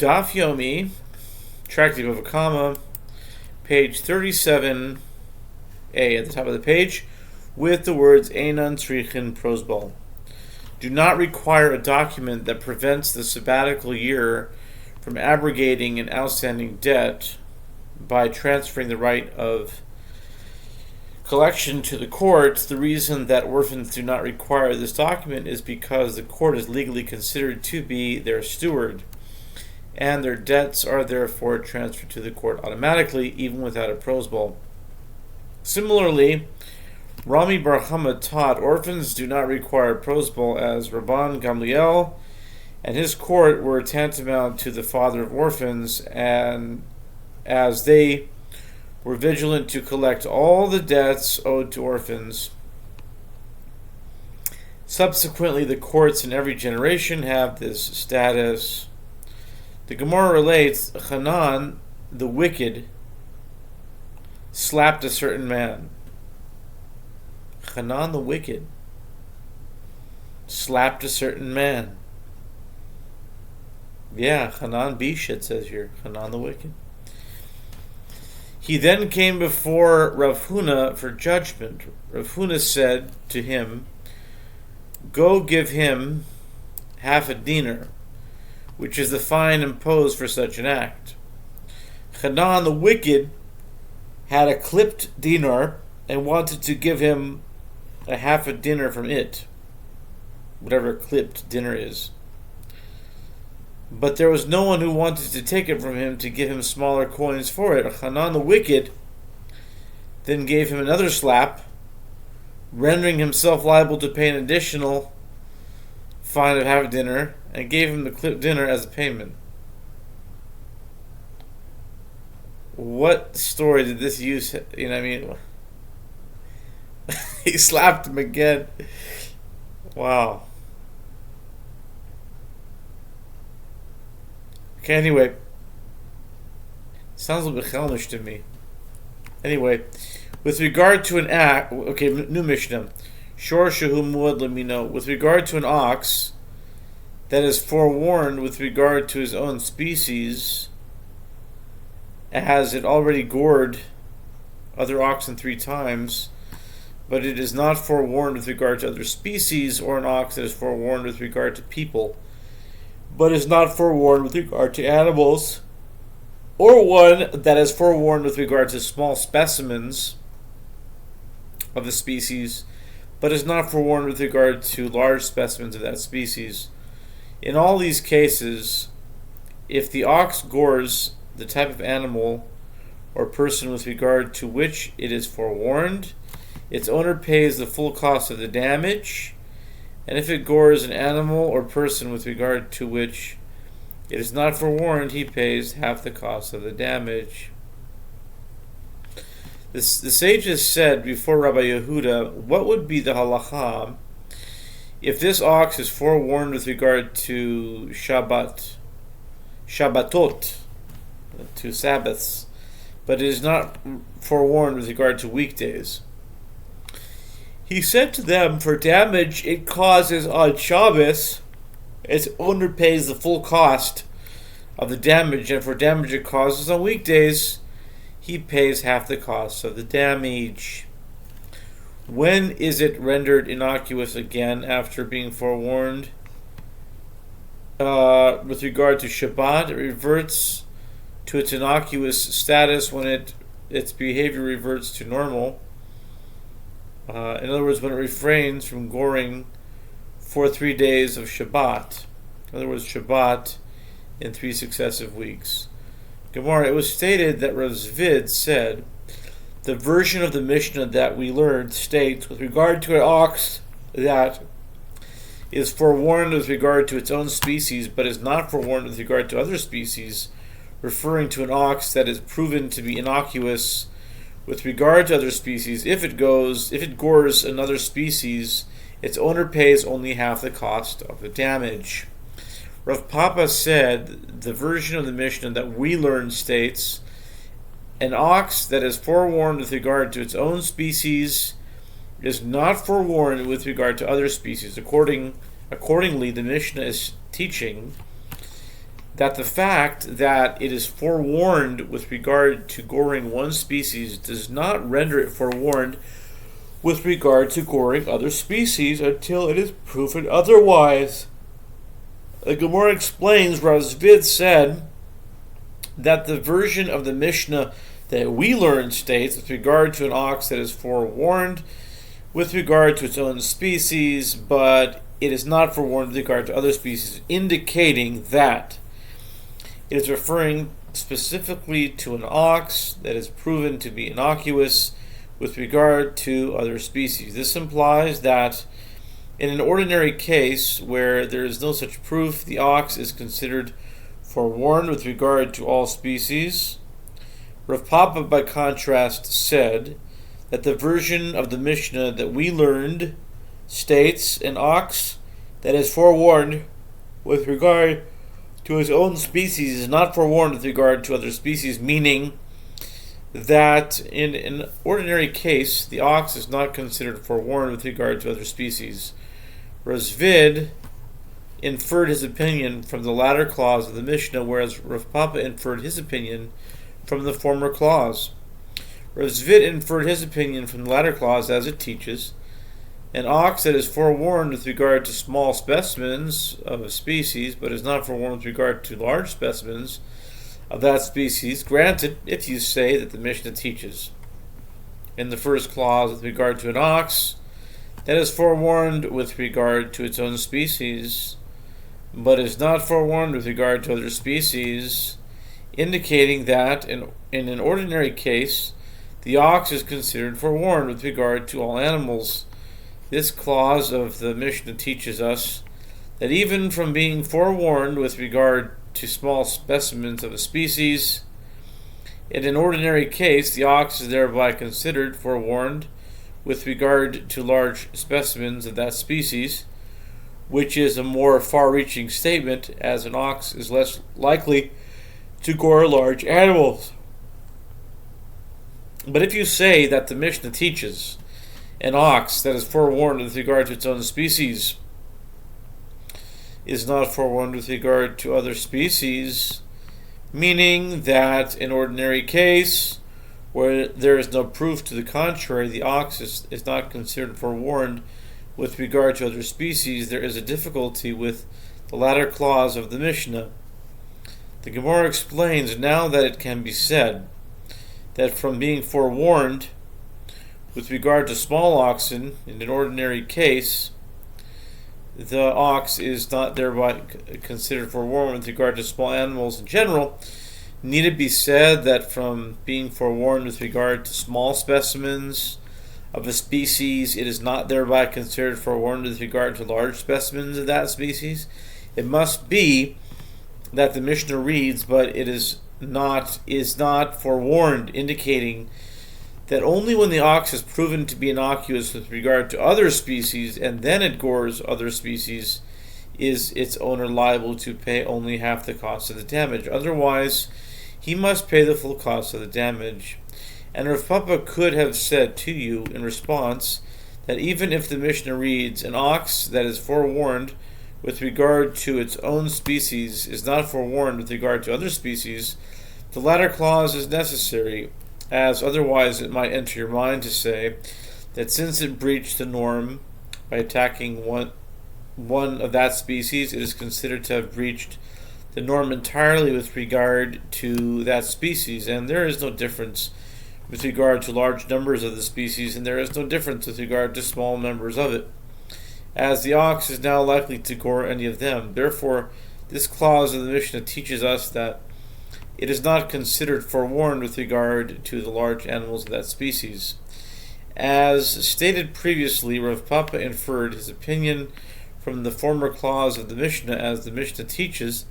Daf Yomi, Tractate of a Comma, page 37a at the top of the page, with the words Einan Tzrichin Prosbal. Do not require a document that prevents the sabbatical year from abrogating an outstanding debt by transferring the right of collection to the court. The reason that orphans do not require this document is because the court is legally considered to be their steward, and their debts are therefore transferred to the court automatically, even without a prosbal. Similarly, Rami Bar Chama taught orphans do not require prosbal, as Rabban Gamliel and his court were tantamount to the father of orphans, and as they were vigilant to collect all the debts owed to orphans. Subsequently, the courts in every generation have this status. The Gemara relates, Hanan, the wicked, slapped a certain man. Hanan, the wicked, slapped a certain man. Yeah, Hanan Bish, it says here. Hanan, the wicked. He then came before Rav Huna for judgment. Rav Huna said to him, "Go give him half a dinar, which is the fine imposed for such an act." Hanan the wicked had a clipped dinar and wanted to give him a half a dinar from it, whatever a clipped dinar is. But there was no one who wanted to take it from him to give him smaller coins for it. Hanan the wicked then gave him another slap, rendering himself liable to pay an additional fine of half a dinar, and gave him the clipped dinar as a payment. What story did this use? You know what I mean? He slapped him again. Wow. Okay, anyway. Sounds a little bit chelmish to me. Anyway, with regard to an act, okay, new Mishnah. Shor shehu muad lemino. With regard to an ox that is forewarned with regard to his own species, as it already gored other oxen 3 times, but it is not forewarned with regard to other species, or an ox that is forewarned with regard to people, but is not forewarned with regard to animals, or one that is forewarned with regard to small specimens of the species, but is not forewarned with regard to large specimens of that species. In all these cases, if the ox gores the type of animal or person with regard to which it is forewarned, its owner pays the full cost of the damage, and if it gores an animal or person with regard to which it is not forewarned, he pays half the cost of the damage. The sages said before Rabbi Yehuda, what would be the halacha if this ox is forewarned with regard to Shabbatot, to Sabbaths, but it is not forewarned with regard to weekdays? He said to them, for damage it causes on Shabbos, its owner pays the full cost of the damage, and for damage it causes on weekdays, he pays half the cost of the damage. When is it rendered innocuous again after being forewarned? With regard to Shabbat, it reverts to its innocuous status when its behavior reverts to normal. In other words, when it refrains from goring for 3 days of Shabbat. In other words, Shabbat in 3 successive weeks. Gemara, it was stated that Rav Zvid said, the version of the Mishnah that we learned states, with regard to an ox that is forewarned with regard to its own species, but is not forewarned with regard to other species, referring to an ox that is proven to be innocuous with regard to other species. If it gores another species, its owner pays only half the cost of the damage. Rav Papa said, the version of the Mishnah that we learned states, an ox that is forewarned with regard to its own species is not forewarned with regard to other species. Accordingly, the Mishnah is teaching that the fact that it is forewarned with regard to goring one species does not render it forewarned with regard to goring other species until it is proven otherwise. The Gemara explains, Razvid said that the version of the Mishnah that we learned states with regard to an ox that is forewarned with regard to its own species, but it is not forewarned with regard to other species, indicating that it is referring specifically to an ox that is proven to be innocuous with regard to other species. This implies that in an ordinary case where there is no such proof, the ox is considered forewarned with regard to all species. Rav Papa, by contrast, said that the version of the Mishnah that we learned states an ox that is forewarned with regard to his own species is not forewarned with regard to other species, meaning that in an ordinary case, the ox is not considered forewarned with regard to other species. Razvid inferred his opinion from the latter clause of the Mishnah, whereas Rav Papa inferred his opinion from the former clause. Razvid inferred his opinion from the latter clause as it teaches, an ox that is forewarned with regard to small specimens of a species, but is not forewarned with regard to large specimens of that species, granted, if you say that the Mishnah teaches in the first clause with regard to an ox that is forewarned with regard to its own species, but is not forewarned with regard to other species, indicating that in an ordinary case, the ox is considered forewarned with regard to all animals. This clause of the Mishnah teaches us that even from being forewarned with regard to small specimens of a species, in an ordinary case, the ox is thereby considered forewarned with regard to large specimens of that species, which is a more far-reaching statement, as an ox is less likely to gore large animals. But if you say that the Mishnah teaches an ox that is forewarned with regard to its own species is not forewarned with regard to other species, meaning that in ordinary case, where there is no proof to the contrary, the ox is not considered forewarned with regard to other species, there is a difficulty with the latter clause of the Mishnah. The Gemara explains, now that it can be said that from being forewarned with regard to small oxen, in an ordinary case, the ox is not thereby considered forewarned with regard to small animals in general, need it be said that from being forewarned with regard to small specimens of a species, it is not thereby considered forewarned with regard to large specimens of that species? It must be that the Mishnah reads, but it is not forewarned, indicating that only when the ox is proven to be innocuous with regard to other species, and then it gores other species, is its owner liable to pay only half the cost of the damage. Otherwise, he must pay the full cost of the damage. And Rav Papa could have said to you in response that even if the Mishnah reads, an ox that is forewarned with regard to its own species is not forewarned with regard to other species, the latter clause is necessary, as otherwise it might enter your mind to say that since it breached the norm by attacking one of that species, it is considered to have breached the norm entirely with regard to that species, and there is no difference with regard to large numbers of the species, and there is no difference with regard to small numbers of it, as the ox is now likely to gore any of them. Therefore, this clause of the Mishnah teaches us that it is not considered forewarned with regard to the large animals of that species. As stated previously, Rav Papa inferred his opinion from the former clause of the Mishnah, as the Mishnah teaches,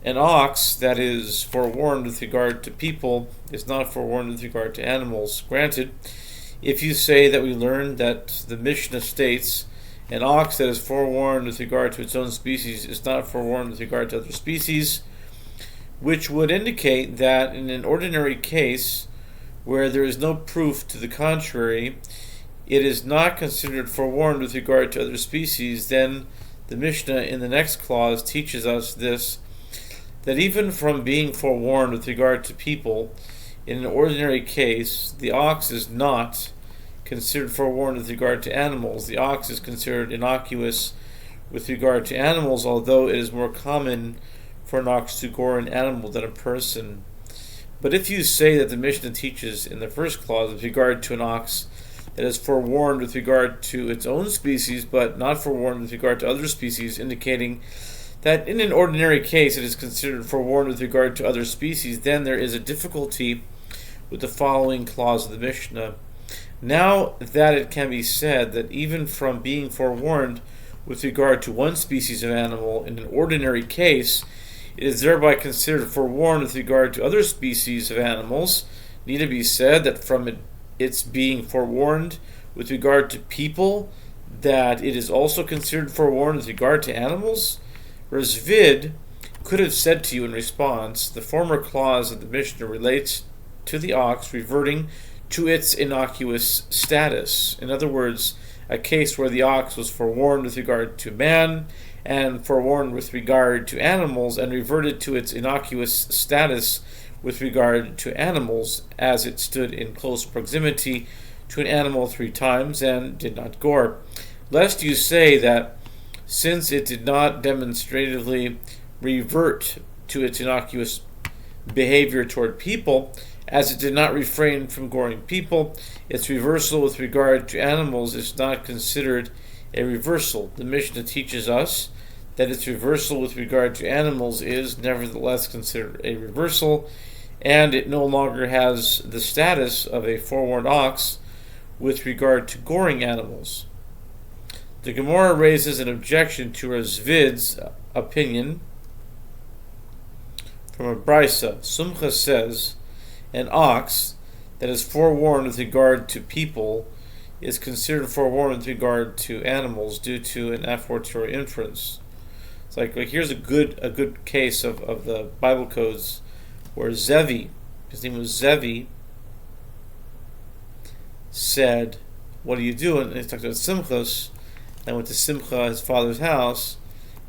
an ox that is forewarned with regard to people is not forewarned with regard to animals. Granted, if you say that we learned that the Mishnah states an ox that is forewarned with regard to its own species is not forewarned with regard to other species, which would indicate that in an ordinary case where there is no proof to the contrary, it is not considered forewarned with regard to other species, then the Mishnah in the next clause teaches us this, that even from being forewarned with regard to people, in an ordinary case, the ox is not considered forewarned with regard to animals. The ox is considered innocuous with regard to animals, although it is more common for an ox to gore an animal than a person. But if you say that the Mishnah teaches in the first clause with regard to an ox that is forewarned with regard to its own species, but not forewarned with regard to other species, indicating that in an ordinary case it is considered forewarned with regard to other species, then there is a difficulty with the following clause of the Mishnah. Now that it can be said that even from being forewarned with regard to one species of animal in an ordinary case, it is thereby considered forewarned with regard to other species of animals, need it be said that from its being forewarned with regard to people, that it is also considered forewarned with regard to animals? Razvid could have said to you in response, the former clause of the Mishnah relates to the ox reverting to its innocuous status. In other words, a case where the ox was forewarned with regard to man and forewarned with regard to animals and reverted to its innocuous status with regard to animals, as it stood in close proximity to an animal 3 times and did not gore. Lest you say that since it did not demonstratively revert to its innocuous behavior toward people, as it did not refrain from goring people, its reversal with regard to animals is not considered a reversal. The Mishnah teaches us that its reversal with regard to animals is nevertheless considered a reversal, and it no longer has the status of a forewarned ox with regard to goring animals. The Gemara raises an objection to Razvid's opinion from a brisa. Sumcha says, an ox that is forewarned with regard to people is considered forewarned with regard to animals due to an a fortiori inference. It's like here's a good case of the Bible codes where Zevi, his name was Zevi, said, "What are you doing?" And he talked about Simchas. I went to Simcha, his father's house,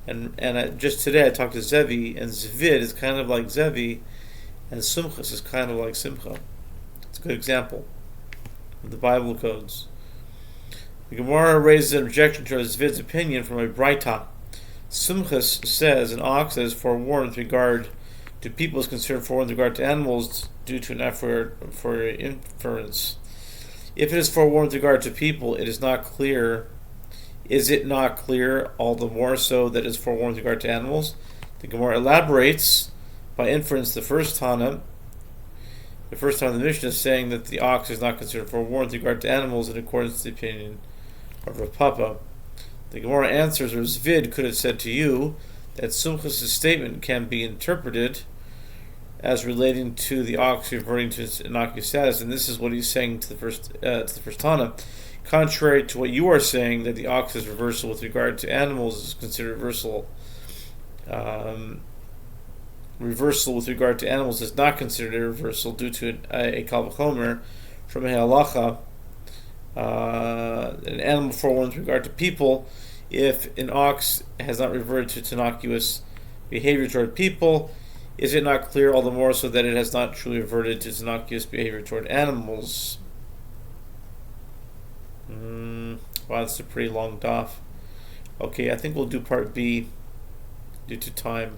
and just today I talked to Zevi, and Zvid is kind of like Zevi, and Simchas is kind of like Simcha. It's a good example of the Bible codes. The Gemara raises an objection to Zvid's opinion from a Braita. Simchas says an ox that is forewarned with regard to people is considered forewarned with regard to animals due to an effort for inference. If it is forewarned with regard to people, it is not clear. Is it not clear, all the more so that it is forewarned with regard to animals? The Gemara elaborates by inference the first Tana of the Mishnah is saying that the ox is not considered forewarned with regard to animals in accordance with the opinion of Rav Papa. The Gemara answers, or Zvid could have said to you that Sumchas' statement can be interpreted as relating to the ox reverting to its innocuous status, and this is what he's saying to the first Tana. Contrary to what you are saying, that the ox's reversal with regard to animals is considered reversal. Reversal with regard to animals is not considered a reversal due to a kal v'chomer from a halacha. An animal forewarned with regard to people, if an ox has not reverted to its innocuous behavior toward people, is it not clear, all the more so that it has not truly reverted to its innocuous behavior toward animals? Wow, that's a pretty long daf. Okay, I think we'll do part B due to time.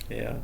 Yeah.